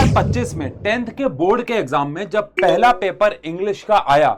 2025 में 10th के board के एग्जाम में जब पहला पेपर इंग्लिश का आया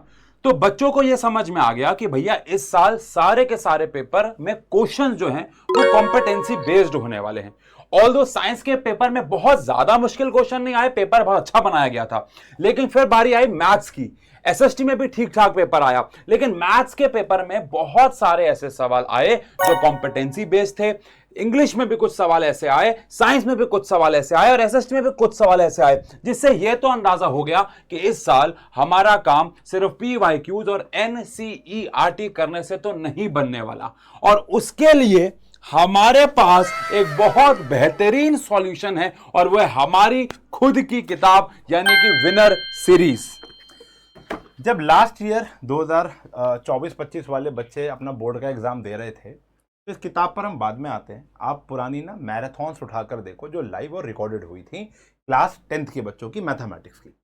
तो बच्चों को यह समझ में आ गया कि भैया इस साल सारे के सारे पेपर में क्वेश्चंस जो हैं वो कॉम्पिटेंसी बेस्ड होने वाले हैं। ऑल्दो साइंस के पेपर में बहुत ज्यादा मुश्किल क्वेश्चन नहीं आए, पेपर बहुत अच्छा बनाया गया था, लेकिन फिर बारी आई मैथ्स की। एसएसटी में भी ठीक ठाक पेपर आया, लेकिन मैथ्स के पेपर में बहुत सारे ऐसे सवाल आए जो कॉम्पिटेंसी बेस्ड थे। इंग्लिश में भी कुछ सवाल ऐसे आए, साइंस में भी कुछ सवाल ऐसे आए और एसएसटी में भी कुछ सवाल ऐसे आए, जिससे यह तो अंदाजा हो गया कि इस साल हमारा काम सिर्फ पीवाईक्यूज और एनसीईआरटी करने से तो नहीं बनने वाला। और उसके लिए हमारे पास एक बहुत बेहतरीन सॉल्यूशन है और वह हमारी खुद की किताब यानी कि विनर सीरीज। जब लास्ट ईयर 2024-25 वाले बच्चे अपना बोर्ड का एग्जाम दे रहे थे, तो इस किताब पर हम बाद में आते हैं। आप पुरानी ना मैराथन्स उठाकर देखो जो लाइव और रिकॉर्डेड हुई थी क्लास 10th के बच्चों की मैथमेटिक्स की।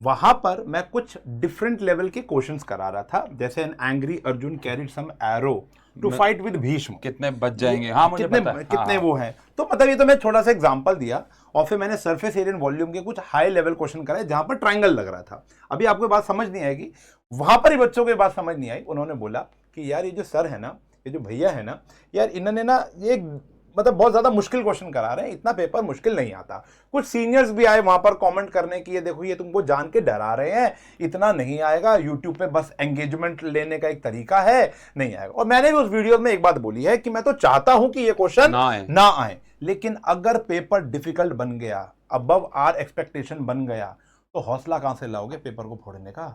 वहां पर मैं कुछ डिफरेंट लेवल के क्वेश्चंस करा रहा था, जैसे an angry Arjun carried some arrow to fight with Bhishma, कितने बच जाएंगे, हाँ मुझे पता है, कितने हाँ। वो हैं, तो मतलब ये तो मैं थोड़ा सा एग्जांपल दिया और फिर मैंने सरफेस एरिया वॉल्यूम के कुछ हाई लेवल क्वेश्चन कराए जहां पर ट्रायंगल लग रहा था। अभी आपको बात समझ नहीं आएगी, वहां पर ही बच्चों को बात समझ नहीं आई। उन्होंने बोला कि यार ये जो सर है ना, ये जो भैया है ना, यार इन्होंने ना ये मतलब बहुत ज्यादा मुश्किल क्वेश्चन करा रहे हैं, इतना पेपर मुश्किल नहीं आता। कुछ सीनियर्स भी आए वहां पर कमेंट करने की, ये देखो ये तुमको जान के डरा रहे हैं, इतना नहीं आएगा, यूट्यूब पे बस एंगेजमेंट लेने का एक तरीका है, नहीं आएगा। और मैंने भी उस वीडियो में एक बात बोली है कि मैं तो चाहता हूं कि ये क्वेश्चन ना आए, लेकिन अगर पेपर डिफिकल्ट बन गया, अबव आर एक्सपेक्टेशन बन गया, तो हौसला कहां से लाओगे पेपर को फोड़ने का?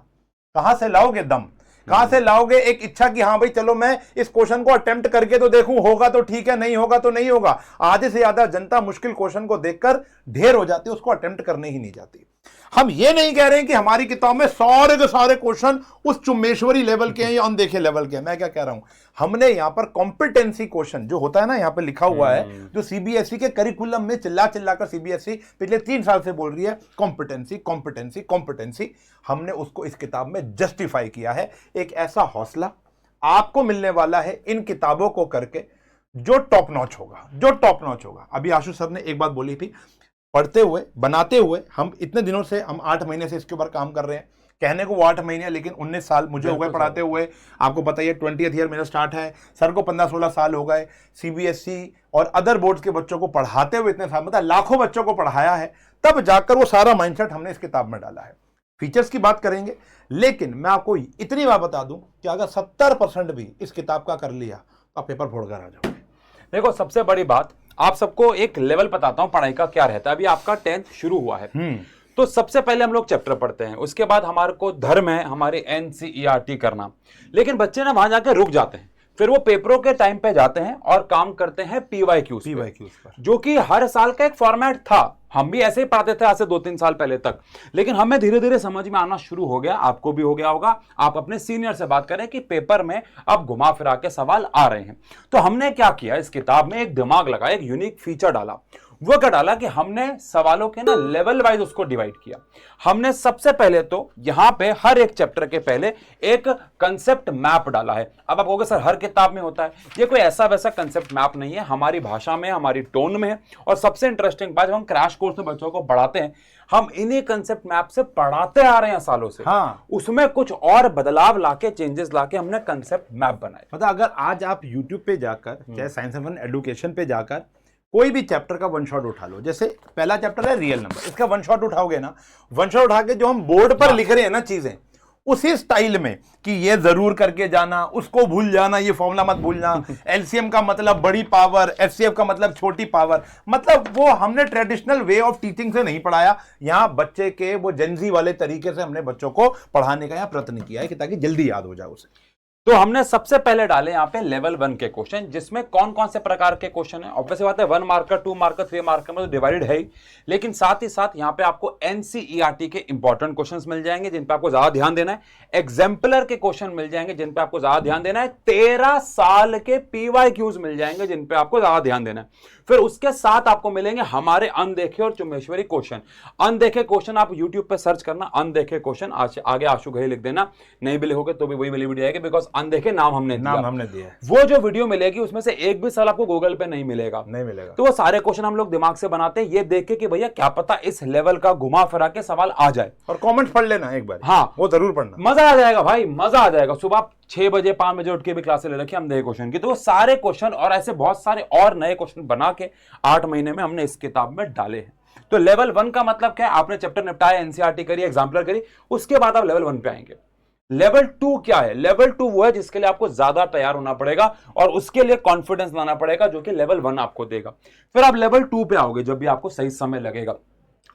कहां से लाओगे दम? कहां से लाओगे एक इच्छा कि हाँ भाई चलो मैं इस क्वेश्चन को अटेम्प्ट करके तो देखूं, होगा तो ठीक है, नहीं होगा तो नहीं होगा। आधे से ज्यादा जनता मुश्किल क्वेश्चन को देखकर ढेर हो जाती है, उसको अटेम्प्ट करने ही नहीं जाती। हम ये नहीं कह रहे हैं कि हमारी किताब में सारे के सारे क्वेश्चन उस चुम्बेश्वरी लेवल के हैं या अनदेखे लेवल के हैं। मैं क्या कह रहा हूं, हमने यहां पर कॉम्पिटेंसी क्वेश्चन जो होता है ना, यहां पर लिखा हुआ है, जो सीबीएसई के करिकुलम में चिल्ला चिल्लाकर सीबीएसई पिछले 3 साल से बोल रही है कॉम्पिटेंसी कॉम्पिटेंसी कॉम्पिटेंसी, हमने उसको इस किताब में जस्टिफाई किया है। एक ऐसा हौसला आपको मिलने वाला है इन किताबों को करके जो टॉप नॉच होगा, जो टॉप नॉच होगा। अभी आशु सर ने एक बात बोली थी, पढ़ते हुए बनाते हुए, हम इतने दिनों से, हम 8 महीने से इसके ऊपर काम कर रहे हैं। कहने को वो 8 महीने, लेकिन 19 साल मुझे हो गए पढ़ाते हुए। आपको पता है 20th ईयर मेरा स्टार्ट है, सर को 15-16 साल हो गए। सीबीएसई और अदर बोर्ड्स के बच्चों को पढ़ाते हुए इतने साल, मतलब लाखों बच्चों को पढ़ाया है, तब जाकर वो सारा माइंडसेट हमने इस किताब में डाला है। फीचर्स की बात करेंगे, लेकिन मैं आपको इतनी बात बता दूं कि अगर 70% भी इस किताब का कर लिया तो आप पेपर फोड़कर आ जाओगे। देखो सबसे बड़ी बात, आप सबको एक लेवल बताता हूं पढ़ाई का क्या रहता है। अभी आपका 10th शुरू हुआ है, तो सबसे पहले हम लोग चैप्टर पढ़ते हैं, उसके बाद हमारे को धर्म है हमारे एनसीईआरटी करना। लेकिन बच्चे ना वहां जाके रुक जाते हैं, फिर वो पेपरों के टाइम पे जाते हैं और काम करते हैं पीवाईक्यूज पर, जो कि हर साल का एक फॉर्मेट था। हम भी ऐसे ही पढ़ाते थे आज से 2-3 साल पहले तक, लेकिन हमें धीरे धीरे समझ में आना शुरू हो गया, आपको भी हो गया होगा। आप अपने सीनियर से बात करें कि पेपर में अब घुमा फिरा के सवाल आ रहे हैं। तो हमने क्या किया, इस किताब में एक दिमाग लगा, एक यूनिक फीचर डाला। वो क्या डाला कि हमने सवालों के ना लेवल वाइज उसको डिवाइड किया। हमने सबसे पहले तो यहां पे हर एक चैप्टर के पहले एक कंसेप्ट मैप डाला है। अब आप कहोगे सर हर किताब में होता है, ये कोई ऐसा वैसा कंसेप्ट मैप नहीं है, हमारी भाषा में, हमारी टोन में है। और सबसे इंटरेस्टिंग बात, जब हम क्रैश कोर्स में बच्चों को पढ़ाते हैं, हम इन्हीं कंसेप्ट मैप से पढ़ाते आ रहे हैं सालों से। हाँ, उसमें कुछ और बदलाव लाके, चेंजेस लाके हमने कंसेप्ट मैप बनाए। मतलब अगर आज आप यूट्यूब पे जाकर, चाहे साइंस एंड एजुकेशन पे जाकर कोई भी चैप्टर का वन शॉट उठा लो, जैसे पहला चैप्टर है रियल नंबर, इसका वन शॉट उठाओगे ना, वन शॉट उठा के जो हम बोर्ड पर लिख रहे हैं ना चीजें, उसी स्टाइल में कि ये जरूर करके जाना, उसको भूल जाना, ये फॉर्मूला मत भूलना, एलसीएम का मतलब बड़ी पावर, एचसीएफ का मतलब छोटी पावर, मतलब वो हमने ट्रेडिशनल वे ऑफ टीचिंग से नहीं पढ़ाया। यहां बच्चे के वो जेनजी वाले तरीके से हमने बच्चों को पढ़ाने का यहां प्रयत्न किया है कि ताकि जल्दी याद हो जाए उसे। तो हमने सबसे पहले डाले यहाँ पे लेवल 1 के क्वेश्चन, जिसमें कौन कौन से प्रकार के क्वेश्चन है। ऑब्वियसली बात है 1 मार्कर, 2 मार्कर, 3 मार्कर में तो डिवाइडेड है ही, लेकिन साथ ही साथ यहाँ पे आपको एनसीईआरटी के इंपॉर्टेंट क्वेश्चंस मिल जाएंगे जिन पे आपको ज्यादा ध्यान देना है। एग्जाम्पलर के क्वेश्चन मिल जाएंगे जिन पे आपको ज्यादा ध्यान देना है। 13 साल के पीवाईक्यूज मिल जाएंगे जिन पे आपको ज्यादा ध्यान देना है। फिर उसके साथ आपको मिलेंगे हमारे अनदेखे और चुम्बेश्वरी क्वेश्चन। अनदेखे क्वेश्चन आप यूट्यूब पे सर्च करना, अनदेखे क्वेश्चन, आगे आशु घई लिख देना, नहीं भी लिखोगे तो भी वही वाली वीडियो आएगी, बिकॉज अनदेखे नाम हमने दिया है। वो जो वीडियो मिलेगी उसमें से एक भी सवाल आपको गूगल पे नहीं मिलेगा। तो वो सारे क्वेश्चन हम लोग दिमाग से बनाते हैं ये देख के कि भैया क्या पता इस लेवल का घुमा फिरा के सवाल आ जाए। और कमेंट पढ़ लेना एक बार, हाँ वो जरूर पढ़ना, मजा आ जाएगा भाई, मजा आ जाएगा। सुबह 6 बजे 5 बजे उठ के भी क्लासेस ले रखी हम नए क्वेश्चन की, तो वो सारे क्वेश्चन और ऐसे बहुत सारे और नए क्वेश्चन बना के 8 महीने में हमने इस किताब में डाले हैं। तो लेवल 1 का मतलब क्या है, आपने चैप्टर निपटाया, एनसीईआरटी करी, एग्जाम्पलर करी, उसके बाद आप लेवल 1 पे आएंगे। लेवल 2 क्या है? लेवल 2 वो है जिसके लिए आपको ज्यादा तैयार होना पड़ेगा और उसके लिए कॉन्फिडेंस लाना पड़ेगा, जो कि लेवल 1 आपको देगा। फिर आप लेवल 2 पे आओगे जब भी आपको सही समय लगेगा,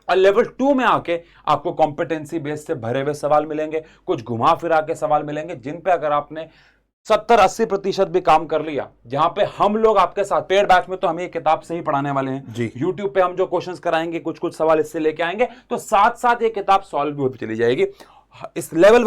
और लेवल 2 में आके आपको कॉम्पिटेंसी बेस से भरे हुए सवाल मिलेंगे, कुछ घुमा फिरा के सवाल मिलेंगे, जिन पे अगर आपने 70-80% भी काम कर लिया, जहां पे हम लोग आपके साथ पेड बैच में तो हम ये किताब से ही पढ़ाने वाले हैं जी। YouTube पे हम जो क्वेश्चंस कराएंगे, कुछ कुछ सवाल इससे लेके आएंगे, तो साथ साथ ये किताब सॉल्व भी होती चली जाएगी। इस लेवल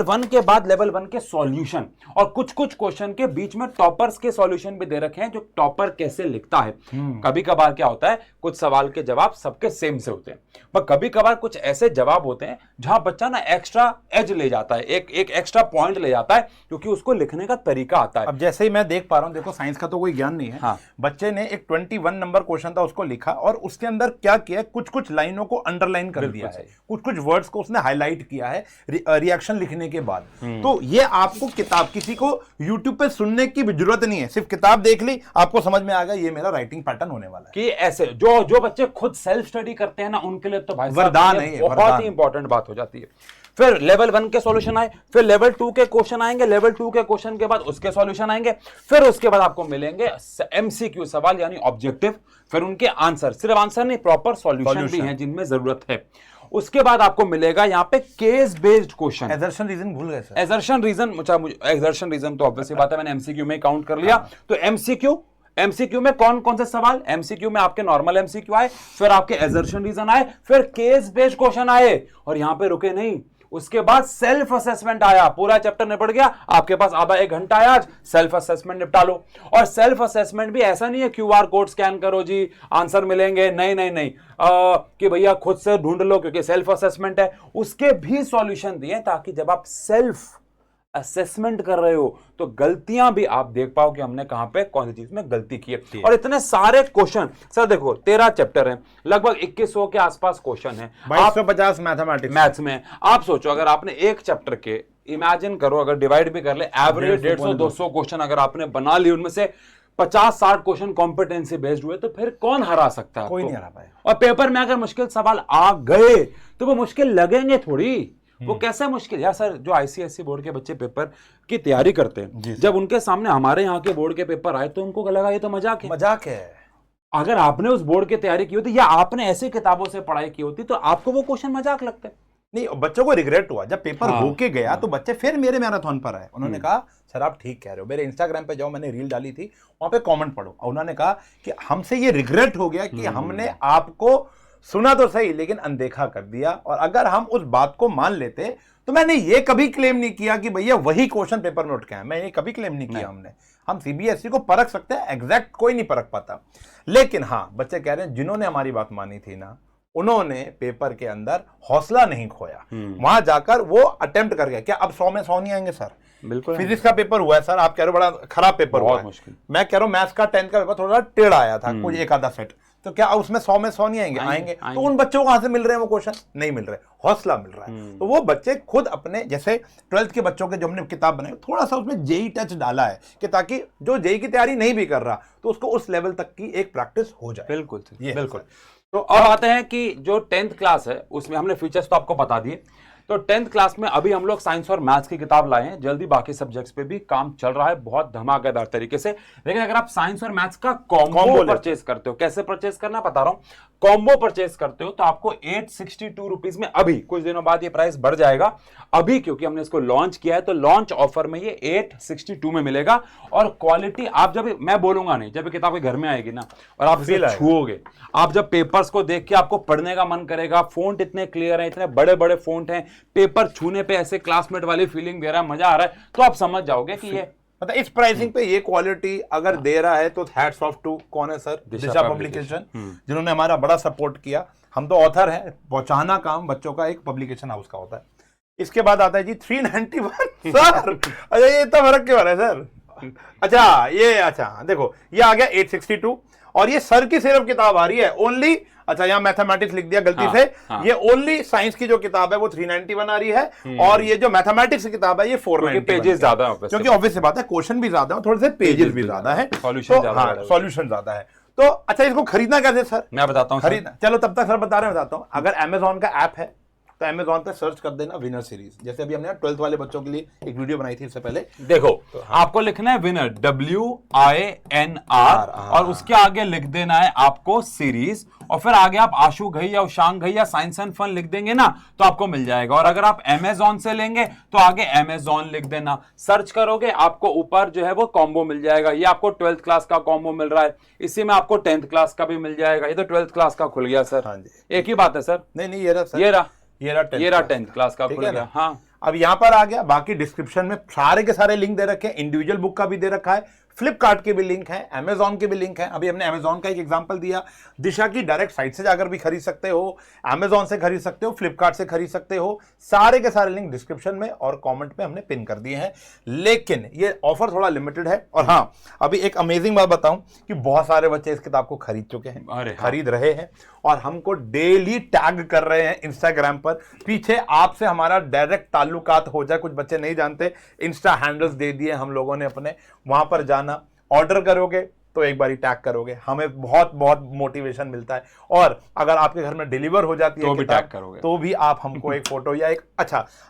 1 के बाद लेवल 1 के सॉल्यूशन, और कुछ कुछ क्वेश्चन के बीच में टॉपर्स के सॉल्यूशन भी दे रखे हैं, जो टॉपर कैसे लिखता है। कभी कभार क्या होता है, कुछ सवाल के जवाब सबके सेम से होते हैं, पर कभी कभार कुछ ऐसे जवाब होते हैं जहां बच्चा ना एक्स्ट्रा एज ले जाता है, एक एक्स्ट्रा पॉइंट ले जाता है, क्योंकि उसको लिखने का तरीका आता है। अब जैसे ही मैं देख पा रहा हूं, देखो साइंस का तो कोई ज्ञान नहीं है। हाँ। बच्चे ने एक 21 नंबर क्वेश्चन था उसको लिखा, और उसके अंदर क्या किया, कुछ कुछ लाइनों को अंडरलाइन कर दिया है, कुछ कुछ वर्ड्स को उसने हाईलाइट किया है रिएक्शन लिखने के बाद। तो ये आपको किताब, किसी को YouTube पे सुनने की भी जरूरत नहीं है, सिर्फ किताब देख ली, आपको समझ में आ गया ये मेरा राइटिंग पैटर्न होने वाला है। कि ऐसे जो बच्चे खुद सेल्फ स्टडी करते हैं ना, उनके लिए तो भाई वरदान है, बहुत ही इंपॉर्टेंट बात हो जाती है। फिर लेवल 1 के सॉल्यूशन आए, फिर लेवल 2 के क्वेश्चन आएंगे, लेवल 2 के क्वेश्चन के बाद उसके सॉल्यूशन आएंगे, फिर उसके बाद आपको मिलेंगे एमसीक्यू सवाल यानी ऑब्जेक्टिव, फिर उनके आंसर, सिर्फ आंसर नहीं, प्रॉपर सॉल्यूशन भी हैं जिनमें जरूरत है। उसके बाद आपको मिलेगा यहाँ पे case based question. Assertion reason भूल गए सर। एजर्शन रीजन तो ऑब्वियसली बात है, मैंने एमसीक्यू में काउंट कर लिया। तो एमसीक्यू में कौन कौन से सवाल, एमसीक्यू में आपके नॉर्मल एमसीक्यू आए, फिर आपके एजर्शन रीजन आए, फिर केस बेस्ड क्वेश्चन आए, और यहां पे रुके नहीं, उसके बाद सेल्फ असेसमेंट आया। पूरा चैप्टर निपट गया, आपके पास आधा 1 घंटा आया, आज सेल्फ असेसमेंट निपटा लो। और सेल्फ असेसमेंट भी ऐसा नहीं है क्यूआर कोड स्कैन करो जी आंसर मिलेंगे, नहीं कि भैया खुद से ढूंढ लो, क्योंकि सेल्फ असेसमेंट है। उसके भी सॉल्यूशन दिए ताकि जब आप सेल्फ असेसमेंट कर रहे हो तो गलतियां भी आप देख पाओ कि हमने कहां पे कौन सी चीज में गलती की है। और इतने सारे क्वेश्चन सर, देखो 13 चैप्टर हैं, लगभग 2100 के आसपास क्वेश्चन है, 2250 मैथ्स में। आप सोचो अगर आपने एक चैप्टर के, इमेजिन करो अगर डिवाइड भी कर ले, एवरेज 150-200 क्वेश्चन अगर आपने बना ली, उनमें से 50-60 क्वेश्चन कॉम्पिटेंसी बेस्ड हुए, तो फिर कौन हरा सकता है? कोई नहीं हरा पाए। और पेपर में अगर मुश्किल सवाल आ गए तो वो मुश्किल लगेंगे थोड़ी, वो कैसे मुश्किल यार। सर जो आईसीएसई बोर्ड के बच्चे पेपर की तैयारी करते हैं, जब उनके सामने हमारे यहाँ के बोर्ड के पेपर आए तो उनको लगा ये तो मजाक है। अगर आपने उस बोर्ड की तैयारी की होती या आपने ऐसी किताबों से पढ़ाई की होती तो आपको वो क्वेश्चन मजाक लगते नहीं। बच्चों को रिग्रेट हुआ जब पेपर होके गया, तो बच्चे फिर मेरे मैराथन पर आए, उन्होंने कहा सर आप ठीक कह रहे हो, मेरे इंस्टाग्राम पे जाओ, मैंने रील डाली थी, वहां पे कमेंट पढ़ो, और उन्होंने कहा कि हमसे ये रिग्रेट हो गया कि हमने आपको सुना तो सही लेकिन अनदेखा कर दिया, और अगर हम उस बात को मान लेते तो मैंने ये कभी क्लेम नहीं किया कि भैया वही क्वेश्चन पेपर में उठ के आए, मैं ये कभी क्लेम नहीं किया। हम सीबीएसई को परख सकते हैं, एग्जैक्ट कोई नहीं परख पाता, लेकिन हाँ बच्चे कह रहे हैं जिन्होंने हमारी बात मानी थी ना, उन्होंने पेपर के अंदर हौसला नहीं खोया, वहां जाकर वो अटेम्प्ट कर गया। क्या अब 100 में 100 नहीं आएंगे सर? बिल्कुल। फिजिक्स का पेपर हुआ है सर, आप कह रहे हो बड़ा खराब पेपर हुआ है, मैं कह रहा हूं मैथ्स का 10th का पेपर थोड़ा टेढ़ा आया था, कुछ एक आधा सेट, तो क्या उसमें 100 में 100 नहीं आएंगे? तो उन बच्चों को कहां से मिल रहे हैं वो क्वेश्चन? नहीं मिल रहे, हौसला मिल रहा है। तो वो बच्चे खुद अपने, जैसे 12th के बच्चों के जो हमने किताब बनाई, थोड़ा सा उसमें जेई टच डाला है कि ताकि जो जेई की तैयारी नहीं भी कर रहा तो उसको उस लेवल तक की एक प्रैक्टिस हो जाए। बिल्कुल बिल्कुल। तो अब आते हैं कि जो 10th क्लास है उसमें हमने फीचर्स तो आपको बता दिए। तो 10th क्लास में अभी हम लोग साइंस और मैथ्स की किताब लाए हैं, जल्दी बाकी सब्जेक्ट्स पे भी काम चल रहा है बहुत धमाकेदार तरीके से। लेकिन अगर आप साइंस और मैथ्स का कॉम्बो परचेज करते हो, कैसे परचेज करना बता रहा हूं, कॉम्बो परचेज करते हो तो आपको 862 रुपीज में, अभी कुछ दिनों बाद ये प्राइस बढ़ जाएगा, अभी क्योंकि हमने इसको लॉन्च किया है तो लॉन्च ऑफर में ये 862 में मिलेगा। और क्वालिटी आप जब, मैं बोलूंगा नहीं, जब किताब घर में आएगी ना और आप इसे छुओगे, आप जब पेपर्स को देख के आपको पढ़ने का मन करेगा, फोंट इतने क्लियर है, इतने बड़े बड़े फोंट हैं, पेपर छूने पे ऐसे क्लासमेट वाली फीलिंग दे रहा है, मजा आ रहा है, तो आप समझ जाओगे कि ये मतलब इस प्राइसिंग पे ये क्वालिटी अगर दे रहा है तो हैट्स ऑफ टू कौन है सर? दिशा पब्लिकेशन, जिन्होंने हमारा बड़ा सपोर्ट किया। हम तो ऑथर हैं, पहुंचाना काम बच्चों का एक पब्लिकेशन हाउस का होता है। इसके बाद आता है जी 391 सर। अच्छा ये इतना फर्क क्यों आ रहा है सर? अच्छा देखो ये आ गया 862 और ये सर की सिर्फ किताब आ रही है ओनली। अच्छा यहाँ मैथमेटिक्स लिख दिया गलती से। ये ओनली साइंस की जो किताब है वो 391 आ रही है और ये जो मैथमेटिक्स की किताब है ये 491 पेजेस ज्यादा है, क्योंकि ऑब्वियस सी बात है क्वेश्चन भी ज्यादा है थोड़े से पेजेस भी ज्यादा है, सॉल्यूशन ज्यादा है। तो अच्छा इसको खरीदना कैसे सर? मैं बताता हूँ खरीदना, चलो तब तक सर बता रहे हैं, बताता हूँ। अगर अमेजोन का ऐप है तो अमेजोन पे सर्च कर देना विनर सीरीज, जैसे अभी हमने 12th वाले बच्चों के लिए एक वीडियो बनाई थी इससे पहले। देखो आपको लिखना है विनर WINR और उसके आगे लिख देना है आपको सीरीज और फिर आगे आप आशु घई या उशांग घई या साइंस एंड फन लिख देंगे ना तो आपको मिल जाएगा। और अगर आप अमेजोन से लेंगे तो आगे अमेजोन लिख देना, सर्च करोगे आपको ऊपर जो है वो कॉम्बो मिल जाएगा। ये आपको 12th क्लास का कॉम्बो मिल रहा है, इसी में आपको 10th क्लास का भी मिल जाएगा। ये तो 12th क्लास का खुल गया सर। हाँ जी, एक ही बात है सर। नहीं ये रहा सर, ये रहा 10th क्लास का खुल गया। हाँ अब यहां पर आ गया। बाकी डिस्क्रिप्शन में सारे के सारे लिंक दे रखे हैं, इंडिविजुअल बुक का भी दे रखा है, फ्लिपकार्ट के भी लिंक है, अमेजॉन के भी लिंक है। अभी हमने अमेजॉन का एक एग्जांपल दिया, दिशा की डायरेक्ट साइट से जाकर भी खरीद सकते हो, अमेजॉन से खरीद सकते हो, फ्लिपकार्ट से खरीद सकते हो। सारे के सारे लिंक डिस्क्रिप्शन में और कमेंट में हमने पिन कर दिए हैं। लेकिन ये ऑफर थोड़ा लिमिटेड है। और हाँ अभी एक अमेजिंग बात बताऊं कि बहुत सारे बच्चे इस किताब को खरीद चुके हैं, खरीद रहे हैं और हमको डेली टैग कर रहे हैं इंस्टाग्राम पर। पीछे आपसे हमारा डायरेक्ट ताल्लुकात हो जाए, कुछ बच्चे नहीं जानते, इंस्टा हैंडल्स दे दिए हम लोगों ने अपने, वहां पर जाना, ऑर्डर करोगे तो एक बारी टैग करोगे, हमें बहुत बहुत मोटिवेशन मिलता है। और अगर आपके घर में डिलीवर हो जाती है तो भी टैग करोगे तो भी आप हमको एक फोटो या एक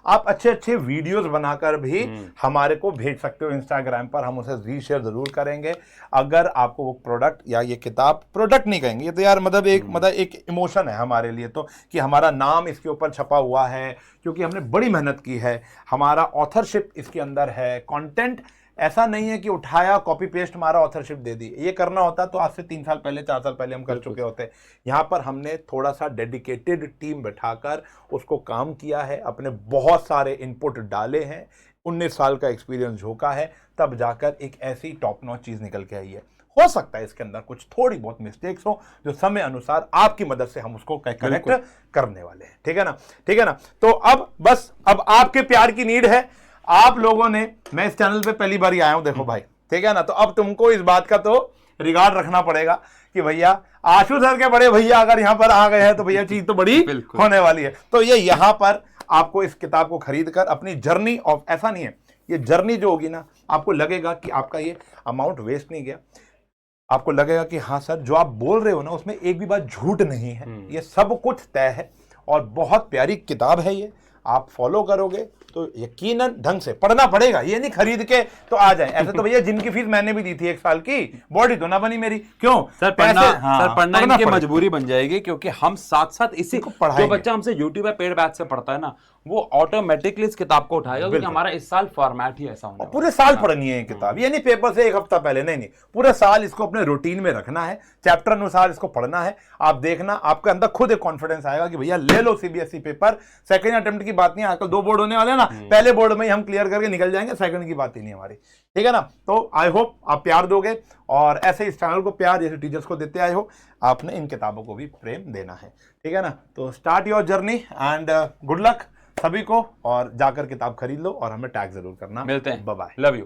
आप अच्छे अच्छे वीडियोस बनाकर भी हमारे को भेज सकते हो इंस्टाग्राम पर, हम उसे रीशेयर जरूर करेंगे। अगर आपको वो प्रोडक्ट या ये किताब, प्रोडक्ट नहीं कहेंगे ये तो यार मतलब एक इमोशन है हमारे लिए तो, कि हमारा नाम इसके ऊपर छपा हुआ है क्योंकि हमने बड़ी मेहनत की है, हमारा ऑथरशिप इसके अंदर है। कंटेंट ऐसा नहीं है कि उठाया कॉपी पेस्ट मारा ऑथरशिप दे दी, ये करना होता तो आज से 3 साल पहले 4 साल पहले हम कर चुके होते। यहाँ पर हमने थोड़ा सा डेडिकेटेड टीम बैठाकर उसको काम किया है, अपने बहुत सारे इनपुट डाले हैं, 19 साल का एक्सपीरियंस झोंका है, तब जाकर एक ऐसी टॉप नॉच चीज निकल के आई है। हो सकता है इसके अंदर कुछ थोड़ी बहुत मिस्टेक्स हो जो समय अनुसार आपकी मदद से हम उसको करेक्ट करने वाले हैं। ठीक है ना, ठीक है ना। तो अब आपके प्यार की नीड है। आप लोगों ने, मैं इस चैनल पे पहली बार ही आया हूं देखो भाई, ठीक है ना, तो अब तुमको इस बात का तो रिगार्ड रखना पड़ेगा कि भैया आशु सर के बड़े भैया अगर यहां पर आ गए हैं तो भैया चीज तो बड़ी होने वाली है। तो ये यहां पर आपको इस किताब को खरीद कर अपनी जर्नी ऑफ, ऐसा नहीं है, ये जर्नी जो होगी ना आपको लगेगा कि आपका ये अमाउंट वेस्ट नहीं गया, आपको लगेगा कि हाँ सर जो आप बोल रहे हो ना उसमें एक भी बात झूठ नहीं है, ये सब कुछ तय है। और बहुत प्यारी किताब है ये, आप फॉलो करोगे तो यकीनन ढंग से पढ़ना पड़ेगा, ये नहीं खरीद के तो आ जाए। ऐसे तो भैया जिनकी फीस मैंने भी दी थी 1 साल की, बॉडी तो ना बनी मेरी, क्यों सर? पढ़ना इनकी मजबूरी बन जाएगी क्योंकि हम साथ साथ इसी को पढ़ाएंगे। जो बच्चा हमसे यूट्यूब पे पेड बैच से पढ़ता है ना वो ऑटोमेटिकली इस किताब को उठाएगा क्योंकि हमारा इस साल फॉर्मेट ही ऐसा होगा। पूरे साल पढ़नी है ये किताब, ये नहीं पेपर से 1 हफ्ता पहले, नहीं, पूरे साल इसको अपने रूटीन में रखना है, चैप्टर अनुसार इसको पढ़ना है। आप देखना आपके अंदर खुद एक कॉन्फिडेंस आएगा कि भैया ले लो सीबीएसई पेपर, सेकंड अटेम्प्ट की बात नहीं, आजकल 2 बोर्ड होने वाले हैं ना, पहले बोर्ड में ही हम क्लियर करके निकल जाएंगे, सेकंड की बात ही नहीं हमारी, ठीक है ना। तो आई होप आप प्यार दोगे और ऐसे इस चैनल को प्यार जैसे टीचर्स को देते आए हो, आपने इन किताबों को भी प्रेम देना है, ठीक है ना। तो start your journey and good luck सभी को, और जाकर किताब खरीद लो और हमें टैग जरूर करना। मिलते हैं, बाय बाय, लव यू।